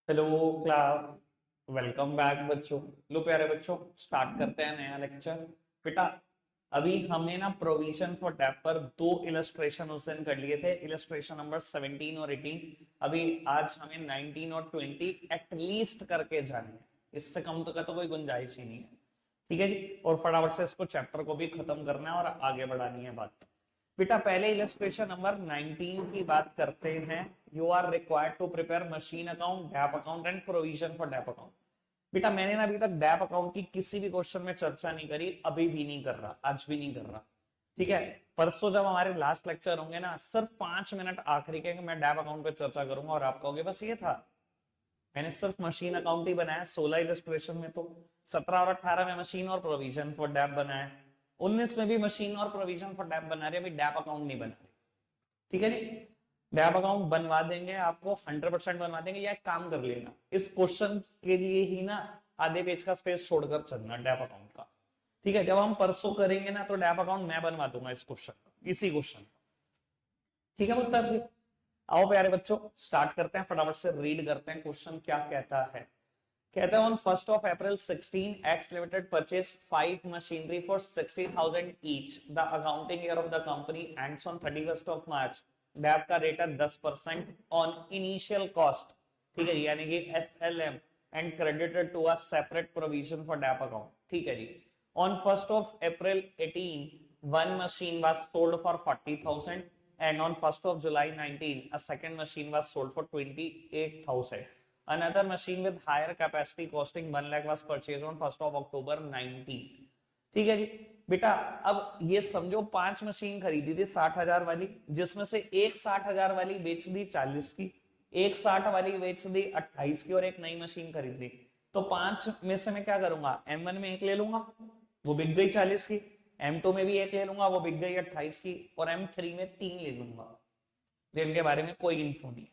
Hello class. Welcome back बच्चों। लो प्यारे बच्चों, स्टार्ट करते हैं नया लेक्चर। बेटा अभी हमने ना प्रोविजन फॉर डेट पर दो इलस्ट्रेशन उस दिन कर लिए थे, इलस्ट्रेशन नंबर 17 और 18। अभी आज हमें 19 और 20 एटलीस्ट करके जाने हैं, इससे कम तो का तो कोई गुंजाइश ही नहीं है। ठीक है जी, और फटाफट से इसको चैप्टर को भी खत्म करना है और आगे बढ़ानी है बात। बेटा पहले इलस्ट्रेशन नंबर 19 की बात करते हैं। You are required to prepare machine account, dep account and provision for dep account. बेटा मैंने ना अभी तक डैप अकाउंट की किसी भी क्वेश्चन में चर्चा नहीं करी, अभी भी नहीं कर रहा, आज भी नहीं कर रहा। ठीक है, परसों जब हमारे लास्ट लेक्चर होंगे ना, सिर्फ 5 मिनट आखिरी के मैं डैप अकाउंट पे चर्चा करूंगा और आप कहोगे बस ये था। मैंने सिर्फ मशीन अकाउंट ही बनाया 16 इलस्ट्रेशन में, तो 17 और 18 में मशीन और प्रोविजन फॉर डैप बनाया, 19 में भी मशीन और प्रोविजन फॉर डैप बना रहे, अभी डैप अकाउंट नहीं बना रहे। ठीक है जी, डैप अकाउंट बनवा देंगे आपको, 100% बनवा देंगे। या एक काम कर लेना, इस क्वेश्चन के लिए ही ना आधे पेज का स्पेस छोड़कर चलना डैप अकाउंट का। ठीक है, जब हम परसों करेंगे ना तो डैप अकाउंट मैं बनवा दूंगा इस क्वेश्चन, इसी क्वेश्चन। ठीक है मुत्ताब जी, आओ प्यारे बच्चों स्टार्ट करते हैं, फटाफट से रीड करते हैं क्वेश्चन क्या कहता है। कहता है on 1st of April 16 X Limited purchased 5 machinery for 60,000 each. The accounting year of the company ends on 31st of March. Dep का रेट है 10% ऑन इनिशियल कॉस्ट। ठीक है, यानी कि SLM and credited to a separate provision for dep account. ठीक है जी, on 1st of April 18 one machine was sold for 40,000 and on 1st of July 19 a second machine was sold for 28,000. Another machine with higher capacity costing 1 lakh was purchased on 1st of October 19. ठीक है जी बेटा, अब ये समझो 5 machine खरीदी थी 60,000 वाली, जिसमें से एक 60,000 वाली बेच दी 40 की, एक 60 वाली बेच दी 28 की और एक नई मशीन खरीद ली। तो 5 में से मैं क्या करूंगा, M1 में एक ले लूंगा, वो बिक गई 40 की, M2 में भी एक ले लूंगा, वो बिक गई 28 की, और M3 में 3 ले लूंगा जिनके बारे में कोई इन्फो नहीं है।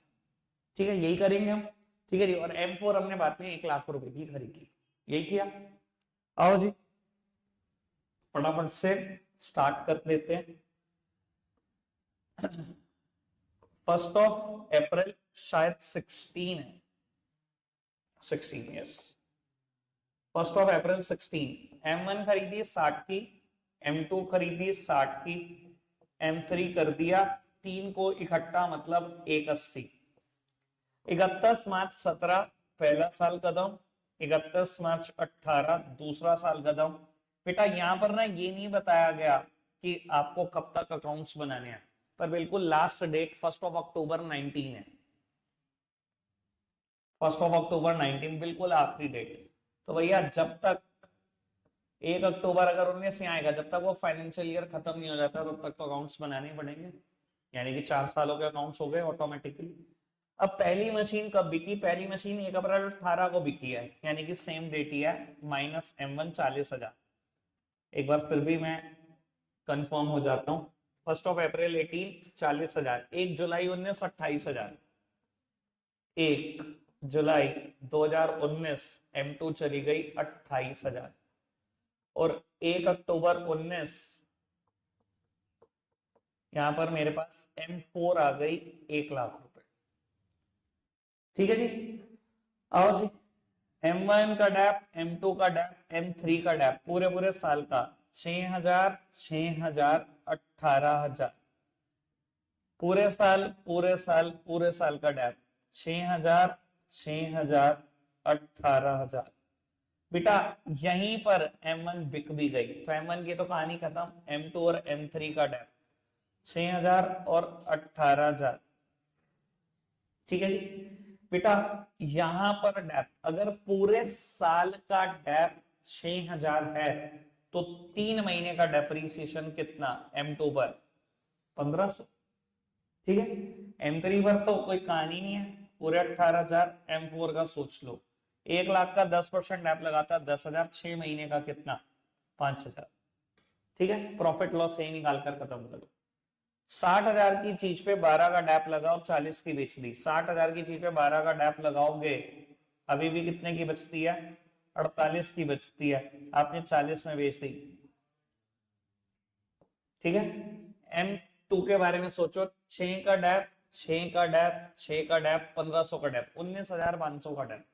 ठीक है, यही करेंगे हम। ठीक है जी, और M4 हमने बाद में 1 लाख रुपए की खरीद ली, यही किया। आओ जी फटाफट से स्टार्ट कर देते हैं। 1st of April शायद 16 है, 16 yes, 1st of April 16 M1 खरीदी 60 की, M2 खरीदी 60 की, M3 कर दिया 3 को इकट्ठा मतलब 180। 31 मार्च 17 पहला साल कदम, 31 मार्च 18 दूसरा साल कदम। बेटा यहां पर ना ये नहीं बताया गया कि आपको कब तक अकाउंट्स बनाने हैं, पर बिल्कुल last date 1st of October 19 है, 1st of October 19 बिल्कुल आखिरी डेट। तो भैया जब तक 1 अक्टूबर अगर 19 से आएगा, जब तक वो फाइनेंशियल ईयर खत्म नहीं हो जाता तब तक तो अकाउंट्स बनाने ही पड़ेंगे, यानी कि 4 सालों के अकाउंट्स हो गए ऑटोमेटिकली। अब पहली मशीन कब बिकी, पहली मशीन 1 अप्रैल 18 को बिकी है, यानी कि सेम डेट ही है, माइनस M1 40,000। एक बार फिर भी मैं कंफर्म हो जाता हूँ, 1st of April 18 40,000, 1 July 19 28,000, 1 July 2019 M2 चली गई 28,000, और 1 अक्टूबर 19 यहां पर मेरे पास M4 आ गई 1 लाख रुपए। ठीक है जी, आओ जी M1 का डैप, M2 का डैप, M3 का डैप, पूरे पूरे साल का 6,000 6,000 18,000, पूरे साल पूरे साल पूरे साल का डैप 6,000 6,000 18,000। बेटा यहीं पर M1 बिक भी गई तो M1 की तो कहानी खत्म। M2 और M3 का डैप 6,000 और 18,000। ठीक है जी बेटा, यहां पर डैप अगर पूरे साल का डैप 6,000 है तो 3 महीने का डेप्रीसिएशन कितना M2 पर 1,500। ठीक है, M3 पर तो कोई कहानी नहीं है, पूरे 18,000। M4 का सोच लो, 1 लाख का 10% डैप लगाता 10,000, 6 महीने का कितना 5,000। ठीक है, प्रॉफिट लॉस सही निकाल कर खत्म करो। 60,000 की चीज पे 12 का डैप लगाओ, 40 की बेच दी। 60,000 की चीज पे 12 का डैप लगाओगे, अभी भी कितने की बचती है 48 की बचती है, आपने 40 में बेच दी। ठीक है, M2 के बारे में सोचो, 6 का डैप 6 का डैप, 6 का डैप, 1500 का डैप, 19,500 का डैप।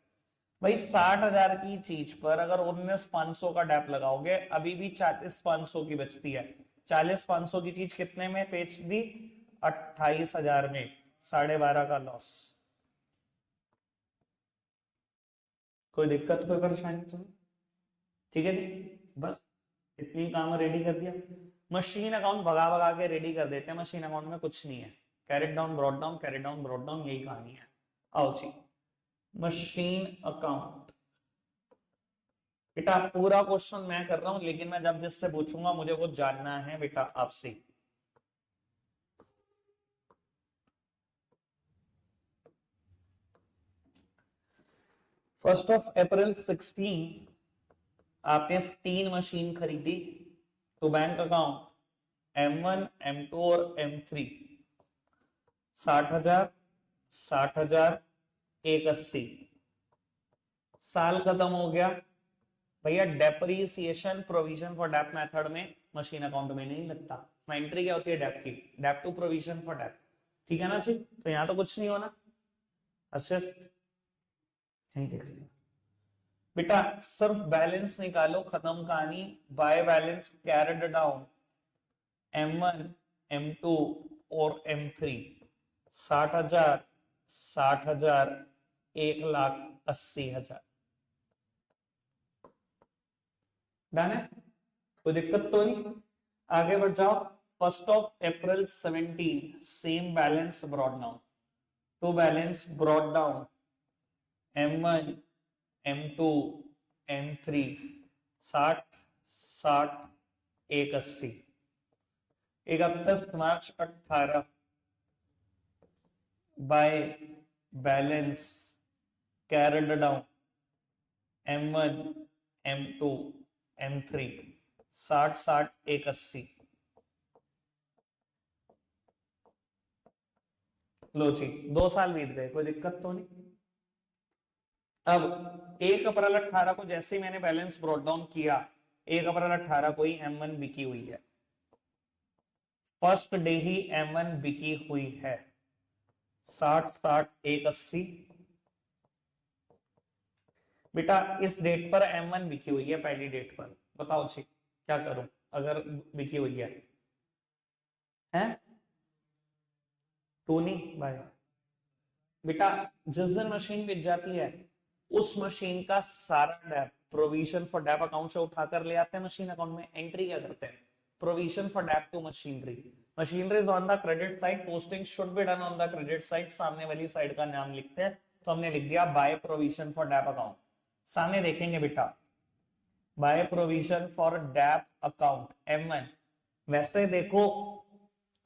भाई 60,000 की चीज पर अगर 19,500 का डैप लगाओगे अभी भी 40,500 की बचती है। 40,500 की चीज कितने में बेच दी? 28,000 में, 12.5 का लॉस। कोई दिक्कत, कोई परेशानी तुम्हें? ठीक है जी, बस इतनी काम रेडी कर दिया। मशीन अकाउंट भगा भगा के रेडी कर देते हैं, मशीन अकाउंट में कुछ नहीं है। Carried down brought down, carried down brought down, यही कहानी है। आओ जी, मशीन अकाउंट। बेटा पूरा क्वेश्चन मैं कर रहा हूं, लेकिन मैं जब जिससे पूछूंगा मुझे वो जानना है बेटा आपसे। फर्स्ट ऑफ अप्रैल 16 आपने 3 मशीन खरीदी, तो बैंक अकाउंट M1, M2 और M3, 60,000, 60,000, 180। साल खत्म हो गया भैया, depreciation provision for dep method में मशीन अकाउंट में नहीं लगता। एंट्री क्या होती है डेप की? Dep to provision for dep. ठीक है ना जी, तो यहां तो कुछ नहीं होना। अच्छा यही देख लिया बेटा, सिर्फ बैलेंस निकालो, खत्म कहानी। Bye balance carried down M1, M2 और M3, 60,000, 60,000, 1,80,000। डन है, कोई दिक्कत तो नहीं? आगे बढ़ जाओ। First of April 17 same balance brought down, तो balance brought down M1, M2, M3, 60, 60, 180। 31 March 18 by balance carried down M1, M2, M3, 60, 60, 180। लो जी, 2 साल बीत गए, कोई दिक्कत तो नहीं? अब 1 अप्रैल 18 को जैसे ही मैंने बैलेंस ब्रॉट डाउन किया, 1 अप्रैल 18 को ही M1 बिकी हुई है। फर्स्ट डे ही M1 बिकी हुई है, 60, 60, 180। बेटा इस डेट पर M1 बिकी हुई है, पहली डेट पर। बताओ जी क्या करूं अगर बिकी हुई है? हैं? टू नहीं भाई, बेटा जिस दिन मशीन बिक जाती है उस मशीन का सारा dep provision for dep account से उठाकर ले आते हैं मशीन अकाउंट में। एंट्री क्या करते हैं? Provision for dep to machinery. Machinery is on the credit side, posting should be done on the credit side. सामने वाली साइड का नाम लिखते हैं, तो हमने लिख दिया by provision for dep account. सामने देखेंगे बेटा, by provision for dep account M1। वैसे देखो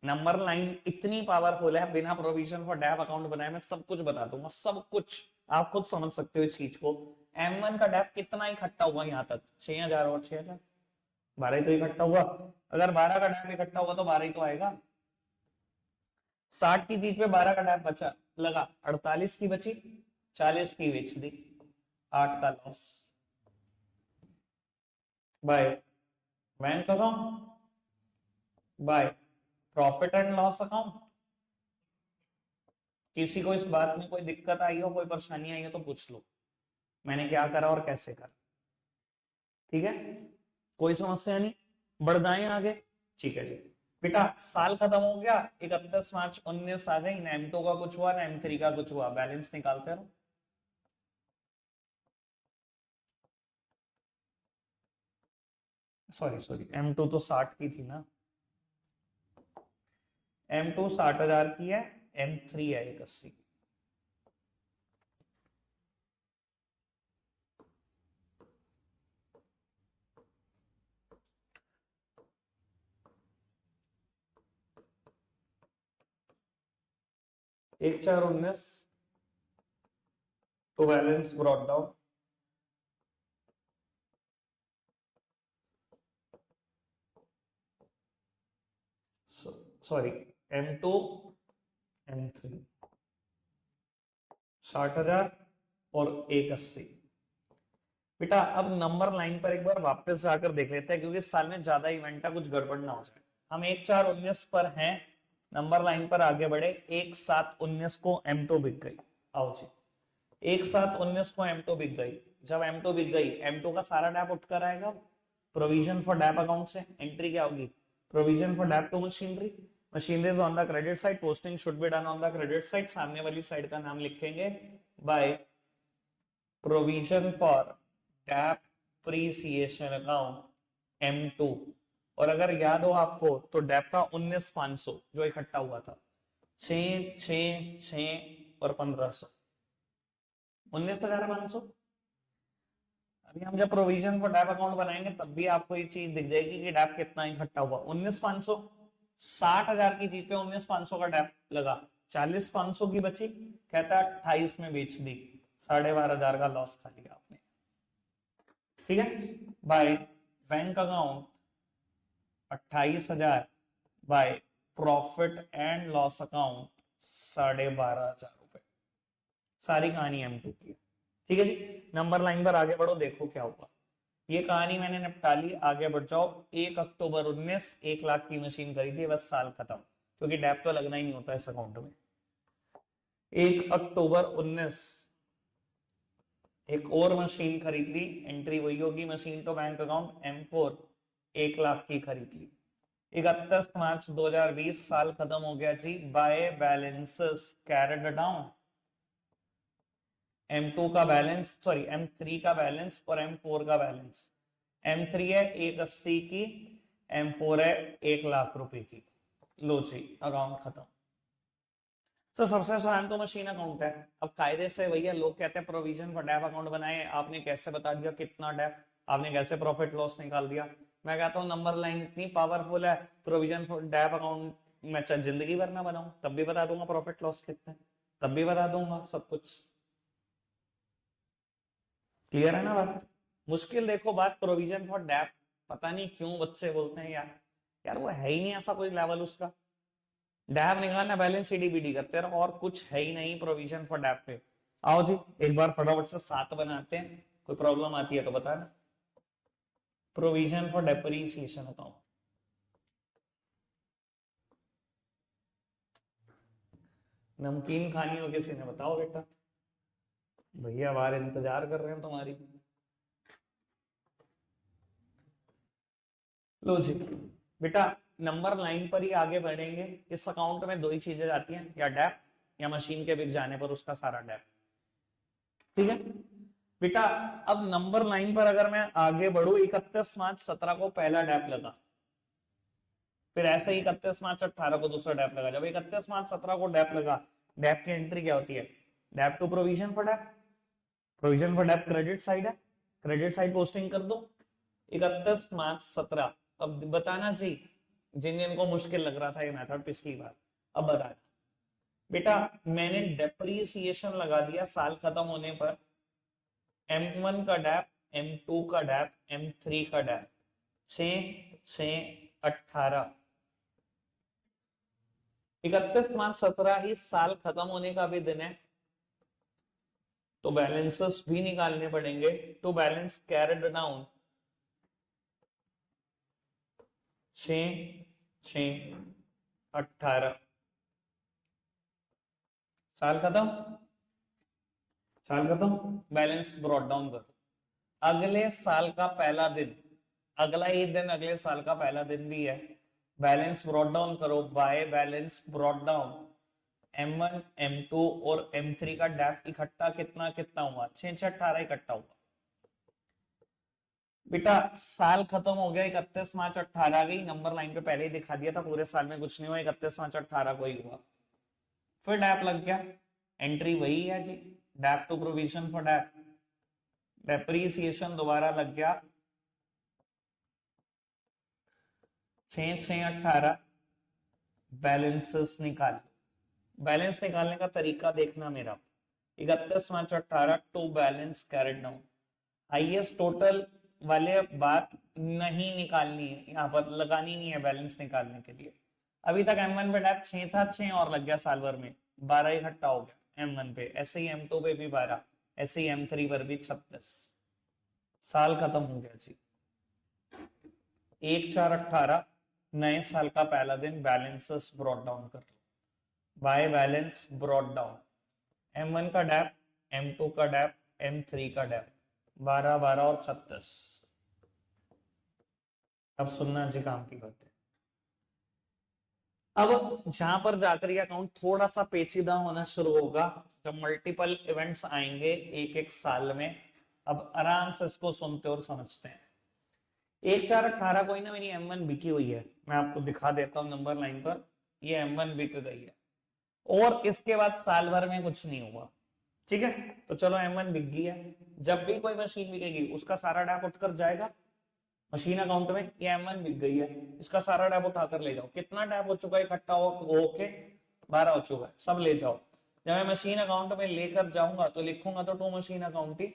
नंबर लाइन इतनी पावरफुल है, बिना प्रोविजन फॉर डेप अकाउंट बनाए मैं सब कुछ बता दूंगा, सब कुछ आप खुद समझ सकते हो इस चीज को। M1 का डेप कितना इकट्ठा हुआ यहाँ तक? 6,000 और 6,000, 12 तो इकट्ठा हुआ। अगर 12 का डेप इकट्ठा होगा तो 12 ही तो आएगा। 60 की चीज पे 12 का डेप बचा लगा, 48 की बची, 40 की बेच दी, 8 का loss. By bank account, by profit and loss account. किसी को इस बात में कोई दिक्कत आई हो, कोई परेशानी आई हो तो पूछ लो, मैंने क्या करा और कैसे करा। ठीक है, कोई समस्या नहीं, बढ़ जाए आगे। ठीक है जी बेटा, साल खत्म हो गया, 31 मार्च 19 आ गई, ना M2 का कुछ हुआ ना M3 का कुछ हुआ, बैलेंस निकालते रहो। सॉरी सॉरी, M2 तो 60 की थी ना, M2 60,000 की है, M3 है 180। एक 4, 19 तो balance brought down sorry M2, M3, 60,000 और 180। बेटा अब नंबर लाइन पर एक बार वापस जाकर देख लेते हैं, क्योंकि इस साल में ज्यादा इवेंट है, कुछ गड़बड़ ना हो जाए। हम 1, 4, 19 पर हैं, नंबर लाइन पर आगे बढ़े, 1/7/19 को M2 बिक गई। आओ जी, 1/7/19 को M2 बिक गई। जब M2 बिक गई, M2 का सारा डैप उठ कर आएगा प्रोविजन फॉर डैप अकाउंट से। एंट्री क्या होगी? Provision for dep to machinery. Machinery is on the credit side, posting should be done on the credit side. सामने वाली साइड का नाम लिखेंगे by provision for depreciation account M2। और अगर याद हो आपको तो डेप था 19,500 जो इकट्ठा हुआ था, 6 6 6 और 1500, 19,500। अभी हम जब प्रोविजन फॉर डेप अकाउंट बनाएंगे तब भी आपको ये चीज दिख जाएगी कि डेप कितना इकट्ठा हुआ, 19,500। 60,000 की चीज पे 19,500 का डेप लगा, 40,500 की बची, कहता है 28 में बेच दी, 12,500 का लॉस खा लिया आपने। ठीक है, by bank account 28,000, by profit and loss account 12,500 रुपए। सारी कहानी M2 की। ठीक है जी, नंबर लाइन पर आगे बढ़ो, देखो क्या हुआ। ये कहानी मैंने निपटा ली, आगे बढ़ जाओ। 1 अक्टूबर 19, 1 लाख की मशीन खरीदी, बस साल खत्म, क्योंकि डेप तो लगना ही नहीं होता इस अकाउंट में। 1 अक्टूबर 19 एक और मशीन खरीद ली, एंट्री वही होगी, मशीन तो बैंक अकाउंट M4, 1 लाख की खरीद ली। 31 मार्च 2020 साल खत्म हो गया जी। By balances carried down, M2 का बैलेंस, सॉरी M3 का बैलेंस और M4 का बैलेंस। M3 है 180 की, M4 है 1 लाख रुपए की। लो जी, अकाउंट खत्म। तो सबसे आसान तो मशीन अकाउंट है। अब कायदे से भैया लोग कहते हैं प्रोविजन फॉर डेप अकाउंट बनाए, आपने कैसे बता दिया कितना डेप, आपने कैसे प्रॉफिट लॉस निकाल दिया। मैं कहता हूँ नंबर लाइन इतनी पावरफुल है, प्रोविजन फॉर डेप अकाउंट मैं चाहे जिंदगी भर ना बनाऊं तब भी बता दूंगा प्रॉफिट लॉस कितना है, तब भी बता दूंगा सब कुछ। क्लियर है ना बात? मुश्किल देखो बात प्रोविजन फॉर डेप, पता नहीं क्यों बच्चे बोलते हैं यार, यार वो है ही नहीं ऐसा कोई लेवल उसका। डैप निकालना, बैलेंस शीट बीडी करते रहो, और कुछ है ही नहीं प्रोविजन फॉर डैप पे। आओ जी एक बार फटाफट से 7 बनाते हैं, कोई प्रॉब्लम आती है तो बताना। प्रोविजन फॉर डेप्रिसिएशन अकाउंट, नमकीन खानी हो किसी ने बताओ बेटा, भैया बाहर इंतजार कर रहे हैं तुम्हारी। लो जी बेटा, नंबर लाइन पर ही आगे बढ़ेंगे। इस अकाउंट में दो ही चीजें जाती हैं, या डेप या मशीन के बिक जाने पर उसका सारा डेप। ठीक है बेटा, अब नंबर लाइन पर अगर मैं आगे बढ़ू, 31 मार्च 17 को पहला डेप लगा, फिर ऐसे ही 31 मार्च 18 को दूसरा डेप लगा। जब 31 मार्च 17 को डेप लगा, डेप की एंट्री क्या होती है? Dep to provision for dep. Provision for dep credit side है, क्रेडिट साइड पोस्टिंग कर दो। 31 मार्च 17, अब बताना चाहिए जिन जिन को मुश्किल लग रहा था ये मेथड पिछली बार, अब बताना बेटा। मैंने डेप्रिसिएशन लगा दिया साल खत्म होने पर, M1 का डैप, M2 का डैप, M3 का डैप, 6 6 18। 31 मार्च 17 ही साल खत्म होने का भी दिन है, तो बैलेंसेस भी निकालने पड़ेंगे। टू बैलेंस कैरिड डाउन 6 6 18, साल खत्म, साल खत्म, बैलेंस ब्रॉट डाउन करो। अगले साल का पहला दिन, अगला ही दिन अगले साल का पहला दिन भी है, बैलेंस ब्रॉट डाउन करो bye balance brought down. M1 M2 और M3 का डैप इकट्ठा कितना कितना हुआ? 6 6 18 इकट्ठा हुआ। बेटा साल खत्म हो गया, 31 मार्च 18 गई, नंबर लाइन पे पहले ही दिखा दिया था पूरे साल में कुछ नहीं हुआ, 31 मार्च 18 को ही हुआ। फिर डैप लग गया, एंट्री वही है जी, dep to provision for dep. Depreciation दोबारा लग गया, 6 6 18, बैलेंसेस निकाल। बैलेंस निकालने का तरीका देखना मेरा, 31 March 18 to balance carried down. Highest total वाले बात नहीं निकालनी है, यहाँ पर लगानी नहीं है बैलेंस निकालने के लिए। अभी तक M1 पे डैप 6 था, 6 और लग गया साल भर में, 12 इकट्ठा हो गया M1 पे, ऐसे ही M2 पे भी 12, ऐसे ही M3 पर भी 36। साल खत्म हो गया जी। 1 4 18, नए साल का पहला दिन बैलेंसेस ब्रॉट डाउन कर लो। By balance brought down, M1 का डैप, M2 का डैप, M3 का डैप, 12 12 और 36। अब सुनना जी काम की बात है। अब जहां पर जाकर ये अकाउंट थोड़ा सा पेचीदा होना शुरू होगा जब मल्टीपल इवेंट्स आएंगे एक एक साल में। अब आराम से इसको सुनते और समझते हैं। 1/4/18 कोई ना मेरी M1 बिकी हुई है, मैं आपको दिखा देता हूं नंबर लाइन पर, ये M1 बिक गई है और इसके बाद साल भर में कुछ नहीं हुआ। ठीक है, तो चलो M1 बिक गई है, जब भी कोई मशीन बिकेगी उसका सारा डैप उठकर जाएगा मशीन अकाउंट में। ये M1 बिक गई है, इसका सारा डैप उठाकर ले जाओ। कितना डैप हो चुका है इकट्ठा होके? 12 हो चुका है, सब ले जाओ। जब मैं मशीन अकाउंट में लेकर जाऊंगा तो लिखूंगा तो टू मशीन अकाउंट ही,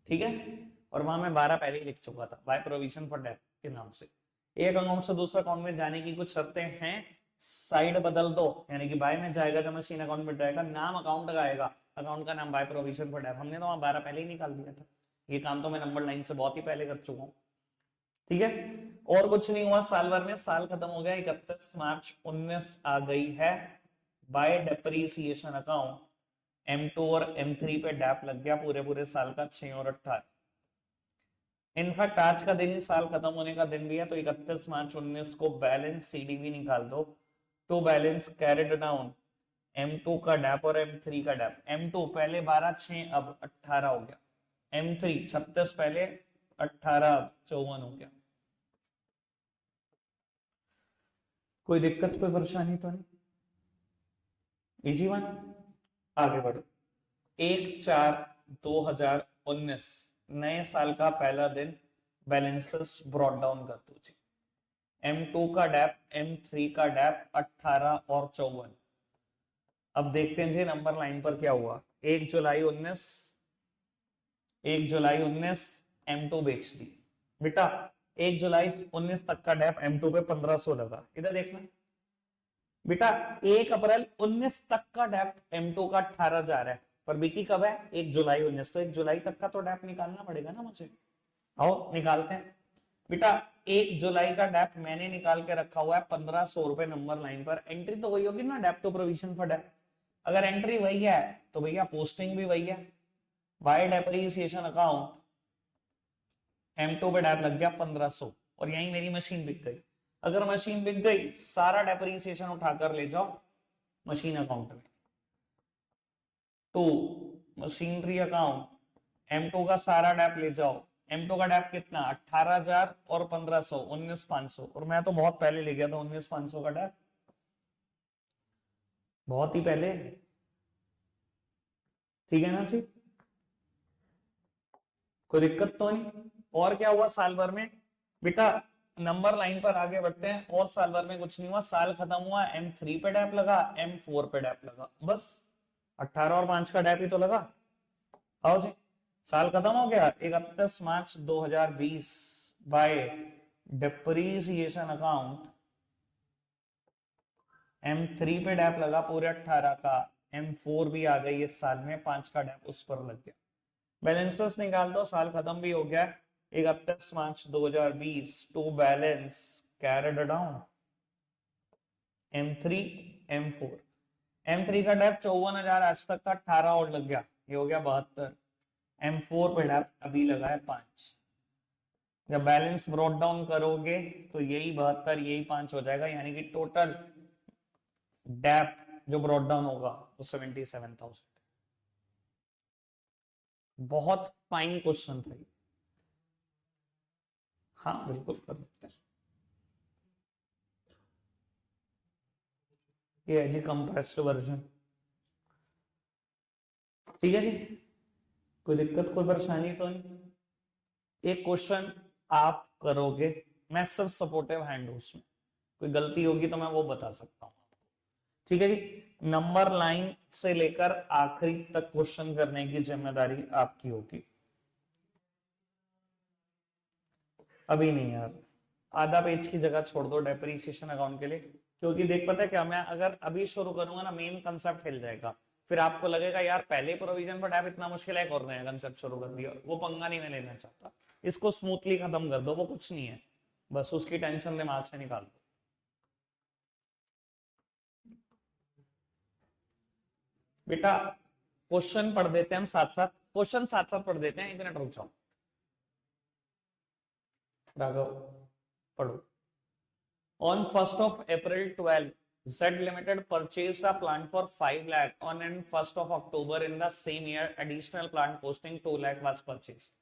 ठीक है। और वहां मैं 12 पहले ही लिख चुका था बाय प्रोविजन फॉर डेप के नाम से। एक अकाउंट से दूसरे अकाउंट में जाने की कुछ शर्तें हैं, साइड बदल दो, यानी कि बाय में जाएगा तो मशीन अकाउंट में जाएगा, नाम अकाउंट का आएगा, अकाउंट का नाम बाय प्रोविजन फॉर डेप। हमने तो वहां 12 पहले ही निकाल दिया था, ये काम तो मैं नंबर लाइन से बहुत ही पहले कर चुका हूँ। ठीक है, और कुछ नहीं हुआ साल भर में, साल खत्म हो गया 31 मार्च 19 आ गई है। बाय डेप्रीसिएशन अकाउंट M2 और M3 पे डैप लग गया पूरे पूरे साल का 6 और 18। इनफैक्ट आज का दिन ही साल खत्म होने का दिन भी है, तो 31 मार्च 19 को बैलेंस CDV निकाल दो। तो बैलेंस कैरिड डाउन M2 का डैप और M3 का डैप। M2 पहले 12 6 अब 18 हो गया, M3 36 पहले 18 अब 54 हो गया। कोई दिक्कत कोई परेशानी तो नहीं? इजी वन, आगे बढ़ो। 1/4/2019 नए साल का पहला दिन, बैलेंसेस ब्रॉट डाउन कर दो जी। M2 का डैप, M3 का डैप 18 और 54। अब देखते हैं जी नंबर लाइन पर क्या हुआ। 1 जुलाई 19 M2 बेच दी बेटा। 1 जुलाई 19 तक का डैप M2 पे 1500 लगा, इधर देखना बेटा। 1 अप्रैल 19 तक का डैप M2 का 18 जा रहा है, पर बिकी कब है? 1 जुलाई 19। तो 1 जुलाई तक का तो डैप निकालना पड़ेगा ना मुझे। आओ निकालते हैं बेटा। 1 जुलाई का डैप मैंने निकाल के रखा हुआ है 1500 रुपए नंबर लाइन पर। एंट्री तो वही होगी ना, dep to provision for dep. अगर एंट्री वही है तो भैया पोस्टिंग भी वही है। बाय डेप्रिसिएशन अकाउंट M2 पे डैप लग गया 1500 और यही मेरी मशीन बिक गई। अगर मशीन बिक गई, सारा डेप्रिसिएशन उठाकर ले जाओ मशीन अकाउंट में। तो मशीनरी अकाउंट M2 का सारा डैप ले जाओ। M2 का डैप कितना? 18,000 और 1500, 19,500। और मैं तो बहुत पहले ले गया था 19,500 का डैप, बहुत ही पहले। ठीक है ना जी, कोई दिक्कत तो नहीं? और क्या हुआ साल भर में बेटा? नंबर लाइन पर आगे बढ़ते हैं। और साल भर में कुछ नहीं हुआ, साल खत्म हुआ, M3 पे डैप लगा, M4 पे डैप लगा, बस 18 और 5 का डैप ही तो लगा। आओ जी, साल खत्म हो गया 31 March 2020। Bye depreciation account M3 पे डैप लगा पूरे 18 का, M4 भी आ गई इस साल में, 5 का डैप उस पर लग गया। बैलेंसेस निकाल दो, साल खत्म भी हो गया 31 March 2020। To balance carried down M3 M4। M3 का डैप 54,000 आज तक का, 18 और लग गया, ये हो गया 72। M4 पे डैप अभी लगा है 5। जब बैलेंस ब्रॉट डाउन करोगे तो यही 72 यही 5 हो जाएगा, यानी कि टोटल डैप जो ब्रॉट डाउन होगा वो 77,000। बहुत फाइन क्वेश्चन था ये। हाँ बिल्कुल कर सकते हैं। ये है जी कंप्रेस्ड वर्जन। ठीक है जी, कोई दिक्कत कोई परेशानी तो नहीं? एक क्वेश्चन आप करोगे, मैं सिर्फ सपोर्टिव हैंड हूं उसमें, कोई गलती होगी तो मैं वो बता सकता हूं आपको। ठीक है जी, नंबर लाइन से लेकर आखिरी तक क्वेश्चन करने की जिम्मेदारी आपकी होगी। अभी नहीं यार, आधा पेज की जगह छोड़ दो डेप्रीसिएशन अकाउंट के लिए, क्योंकि देख पता है क्या, मैं अगर अभी शुरू करूंगा ना मेन कंसेप्ट हिल जाएगा। फिर आपको लगेगा यार पहले प्रोविजन फॉर डेप इतना मुश्किल है, एक और नया कंसेप्ट शुरू कर दिया, वो पंगा नहीं मैं लेना चाहता। इसको स्मूथली खत्म कर दो, वो कुछ नहीं है, बस उसकी टेंशन दिमाग से निकाल दो। बेटा क्वेश्चन पढ़ देते हैं हम साथ साथ, क्वेश्चन साथ साथ पढ़ देते हैं, 1 मिनट रुक जाओ। राघव पढ़ो। On 1st of April 12, Z Limited purchased a plant for 5 lakh. On and 1st of October in the same year, additional plant costing 2 lakh was purchased.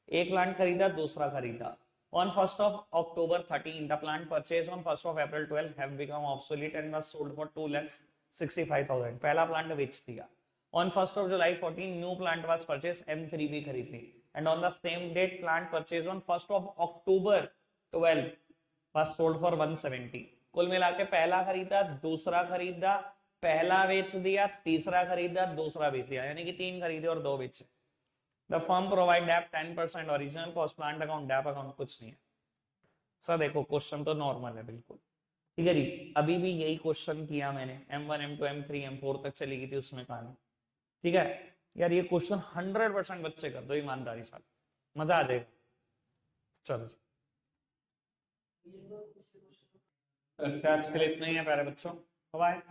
एक प्लांट खरीदा, दूसरा खरीदा। On 1st of October 13, the plant purchased on 1st of April 12 have become obsolete and was sold for 2 lakhs 65,000. पहला plant बेच दिया। On 1st of July 14, new plant was purchased, M3 भी खरीद ली। And on the same date, plant purchased on 1st of October 12 was sold for 170. कुल मिला के पहला खरीदा, दूसरा खरीदा, पहला बेच दिया, तीसरा खरीदा, दूसरा बेच दिया, यानी कि 3 खरीदे और 2 बेचे। The firm provide DAP 10% original cost, plant account DAP account कुछ नहीं है। सर देखो क्वेश्चन तो नॉर्मल है बिल्कुल, ठीक है जी। अभी भी यही क्वेश्चन किया मैंने, M1 M2 M3 M4 तक चली गई थी उसमें कहानी, ठीक है यार। ये क्वेश्चन 100% बच्चे कर दो ईमानदारी साथ, मजा आ जाएगा। चलो आज के लिए इतना ही है प्यारे बच्चों, बाय।